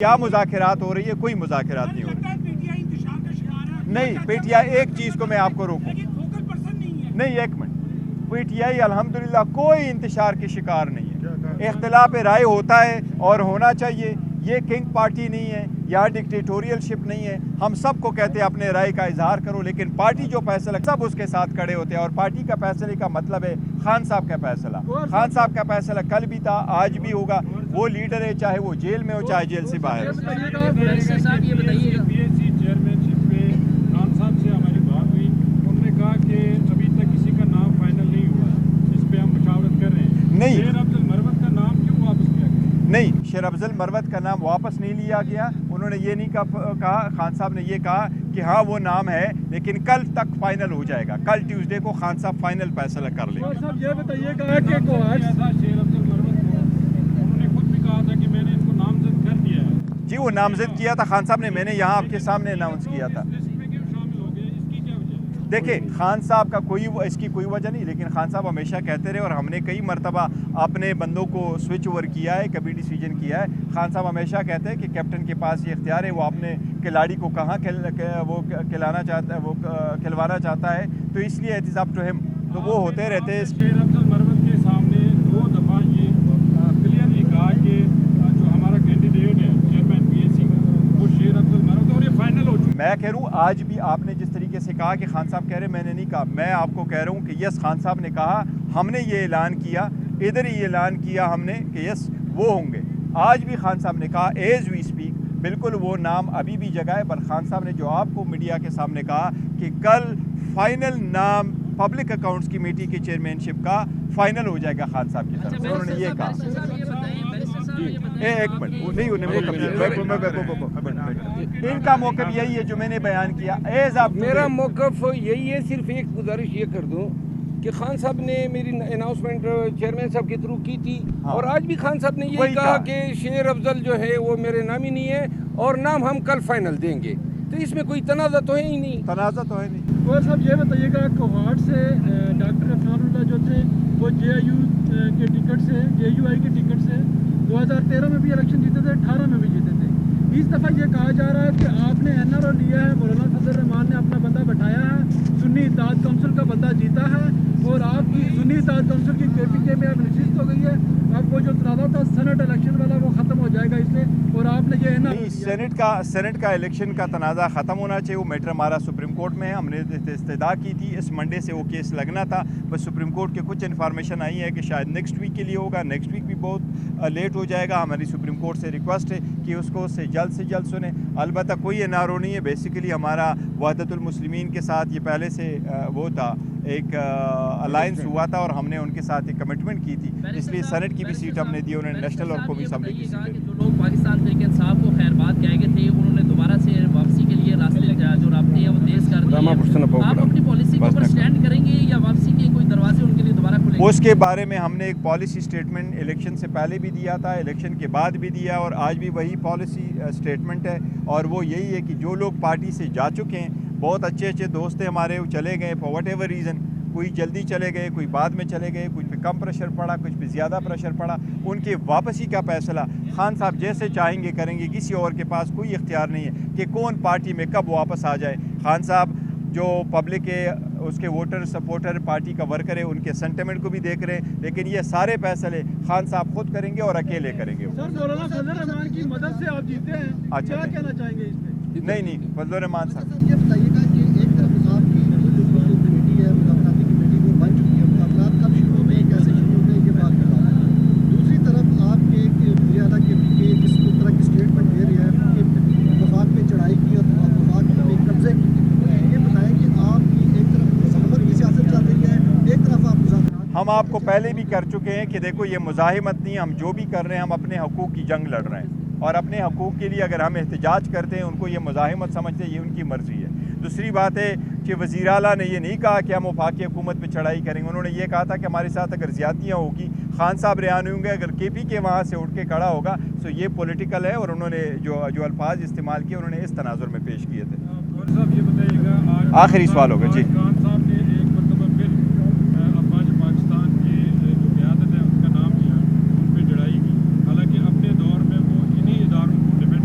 کیا مذاکرات ہو رہی ہے؟ کوئی مذاکرات نہیں ہو رہی. نہیں پی ٹی آئی، ایک چیز کو میں آپ کو روکوں، نہیں ایک منٹ، پی ٹی آئی الحمدللہ کوئی انتشار کے شکار نہیں ہے. اختلاف رائے ہوتا ہے اور ہونا چاہیے. یہ کنگ پارٹی نہیں ہے، یہاں ڈکٹیٹوریل شپ نہیں ہے. ہم سب کو کہتے ہیں اپنے رائے کا اظہار کرو، لیکن پارٹی جو فیصلہ سب اس کے ساتھ کھڑے ہوتے ہیں. اور پارٹی کا فیصلے کا مطلب ہے خان صاحب کا فیصلہ. خان صاحب کا فیصلہ کل بھی تھا، آج بھی ہوگا. وہ لیڈر ہے، چاہے وہ جیل میں ہو چاہے جیل سے باہر ہو. صاحب یہ بتائیے گا، پی ایس سی چیئرمین پہ خان صاحب سے ہماری بات ہوئی، انہوں نے کہا کہ ابھی تک کسی کا نام فائنل نہیں ہوا، اس پہ ہم مشاورت کر رہے ہیں. نہیں، شیر افضل مروت کا نام کیوں واپس کیا گیا؟ نہیں، شیر افضل مروت کا نام واپس نہیں لیا گیا. انہوں نے یہ نہیں کہا، خان صاحب نے یہ کہا کہ ہاں وہ نام ہے لیکن کل تک فائنل ہو جائے گا. کل ٹیوزڈے کو خان صاحب فائنل فیصلہ کر لیں گے. صاحب یہ بتائیے گا کہ شیر افضل مروت کو انہوں نے خود بھی کہا تھا کہ میں نے ان کو نامزد کر دیا ہے. جی وہ نامزد کیا تھا خان صاحب نے، میں نے یہاں آپ کے سامنے اناؤنس کیا تھا. دیکھیں خان صاحب کا اس کی کوئی وجہ نہیں، لیکن خان صاحب ہمیشہ کہتے رہے اور ہم نے کئی مرتبہ اپنے بندوں کو سوئچ اوور کیا ہے، کبھی ڈیسیجن کیا ہے. خان صاحب ہمیشہ کہتے ہیں کہ کیپٹن کے پاس یہ اختیار ہے، وہ اپنے کھلاڑی کو کہاں وہ کھلانا چاہتا ہے، وہ کھلوانا چاہتا ہے، تو اس لیے اٹ از اپ ٹو ہم. تو وہ ہوتے رہتے ہیں. شیر افضل مروت کے سامنے 2 دفعہ یہ کلیئرلی کہا کہ جو ہمارا کینڈیڈیٹ ہے چیئرمین پی ایس سی کا وہ شیر افضل مروت، اور یہ فائنل ہو چکا. میں کہہ رہا ہوں آج بھی آپ نے جس طریقے سے کہا کہ خان صاحب کہہ رہے، میں نے نہیں کہا. میں آپ کو کہہ رہا ہوں کہ یس خان صاحب نے کہا، ہم نے یہ اعلان کیا، ادھر ہی اعلان کیا ہم نے کہ یس وہ ہوں گے. آج بھی خان صاحب نے کہا ایز وی اسپیک بالکل وہ نام ابھی بھی جگہ ہے. پر خان صاحب نے جو آپ کو میڈیا کے سامنے کہا کہ کل فائنل نام پبلک اکاؤنٹس کمیٹی کی چیئرمین شپ کا فائنل ہو جائے گا خان صاحب کی طرف سے. انہوں نے یہ کہا. ایک منٹ، نہیں ان کا موقف یہی ہے جو میں نے بیان کیا. میرا موقف یہی ہے، صرف ایک گزارش یہ کر دوں کہ خان صاحب نے میری اناؤنسمنٹ چیئرمین صاحب کے تھرو کی تھی، اور آج بھی خان صاحب نے یہی کہا کہ شیر افضل جو ہے وہ میرے نامی نہیں ہے اور نام ہم کل فائنل دیں گے. تو اس میں کوئی تنازع تو ہے ہی نہیں. تنازع تو ہے نہیں. گوہر صاحب یہ بتائیے گا کوہاٹ سے ڈاکٹر عفان اللہ جو تھے وہ جے آئی یو کے ٹکٹ سے، جے یو آئی کے ٹکٹ سے 2013 میں بھی الیکشن جیتے تھے، 18 میں بھی جیتے تھے. اس دفعہ یہ کہا جا رہا ہے کہ آپ نے این آر او لیا ہے، مولانا فضل الرحمان نے اپنا بندہ بٹھایا ہے، سنی اتحاد کونسل کا بندہ جیتا ہے، اور آپ کی سنی اتحاد کونسل کی کے پی کے میں اب نشست ہو گئی ہے. اب وہ جو تنازع تھا سینٹ الیکشن والا وہ ختم ہو جائے گا اس سے، اور آپ نے یہ ہے نا سینٹ کا الیکشن کا تنازع ختم ہونا چاہیے. وہ میٹر ہمارا سپریم کورٹ میں ہے. ہم نے استدعا کی تھی، اس منڈے سے وہ کیس لگنا تھا. بس سپریم کورٹ کے کچھ انفارمیشن آئی ہے کہ شاید نیکسٹ ویک کے لیے ہوگا. نیکسٹ ویک بھی بہت لیٹ ہو جائے گا. ہماری سپریم کورٹ سے ریکویسٹ ہے کہ اس کو سے جلد سنیں. البتہ کوئی این آر او نہیں ہے. بیسیکلی ہمارا وحدت المسلمین کے ساتھ یہ پہلے سے وہ تھا، ایک الائنس ہوا تھا اور ہم نے ان کے ساتھ ایک کمٹمنٹ کی تھی، اس لیے سینٹ کی بھی سیٹ ہم نے دی. انہوں نے نیشنل اور قومی اسمبلی کی سیٹ. جو لوگ پاکستان تحریک انصاف کو خیر بات کہہ گئے تھے، انہوں نے دوبارہ سے واپسی کے لیے راستے جو رابطے ہیں وہ تیز کر دیے. آپ اپنی پالیسی کے اوپر اسٹینڈ کریں گے یا واپسی کے کوئی دروازے ان کے لیے دوبارہ کھلیں گے؟ اس کے بارے میں ہم نے ایک پالیسی اسٹیٹمنٹ الیکشن سے پہلے بھی دیا تھا، الیکشن کے بعد بھی دیا، اور آج بھی وہی پالیسی اسٹیٹمنٹ ہے. اور وہ یہی ہے کہ جو لوگ پارٹی سے جا چکے ہیں، بہت اچھے دوست ہیں ہمارے، وہ چلے گئے فار وٹ ایور ریزن. کوئی جلدی چلے گئے، کوئی بعد میں چلے گئے، کچھ پہ کم پریشر پڑا، کچھ پہ زیادہ پریشر پڑا. ان کے واپسی کا فیصلہ خان صاحب جیسے چاہیں گے کریں گے. کسی اور کے پاس کوئی اختیار نہیں ہے کہ کون پارٹی میں کب واپس آ جائے. خان صاحب جو پبلک ہے، اس کے ووٹر سپورٹر، پارٹی کا ورکر ہے، ان کے سینٹیمنٹ کو بھی دیکھ رہے ہیں. لیکن یہ سارے فیصلے خان صاحب خود کریں گے اور اکیلے کریں گے. سر مولانا فضل الرحمان کی مدد سے آپ جیتے ہیں، کیا کہنا چاہیں گے اس پہ؟ نہیں فضل الرحمان صاحب یہ بتائیے گا کہ ایک طرف آپ کی جو کمیٹی ہے مذاکراتی کمیٹی وہ بن چکی ہے، مذاکرات کب شروع ہوئے، کیسے شروع ہوئے، یہ بات کر رہا ہے. دوسری طرف آپ کے وزیر اعلیٰ کے جس طرح کی اسٹیٹمنٹ دے رہے ہیں کہ وفاق میں چڑھائی کی اور وفاق میں قبضے کی، یہ بتائیں کہ آپ کی ایک طرف مذاکرات کی سیاست چل رہی ہے، ایک طرف آپ مذاکرات. ہم آپ کو پہلے بھی کر چکے ہیں کہ دیکھو یہ مزاحمت نہیں، ہم جو بھی کر رہے ہیں ہم اپنے حقوق کی جنگ لڑ رہے ہیں، اور اپنے حقوق کے لیے اگر ہم احتجاج کرتے ہیں ان کو یہ مزاحمت سمجھتے ہیں، یہ ان کی مرضی ہے. دوسری بات ہے کہ وزیر اعلیٰ نے یہ نہیں کہا کہ ہم وفاقی حکومت پہ چڑھائی کریں گے. انہوں نے یہ کہا تھا کہ ہمارے ساتھ اگر زیادتیاں ہوگی، خان صاحب رہا نہیں ہوں گے، اگر کے پی کے وہاں سے اٹھ کے کھڑا ہوگا تو یہ پولیٹیکل ہے. اور انہوں نے جو الفاظ استعمال کیے انہوں نے اس تناظر میں پیش کیے تھے. آخری سوال ہوگا. جی خان صاحب نے ایک مرتبہ پھر افواج پاکستان کی جو قیادت ہے ان کا نام لیا، ان پہ چڑھائی کی، حالانکہ اپنے دور میں وہ انہی اداروں کو ڈیفینڈ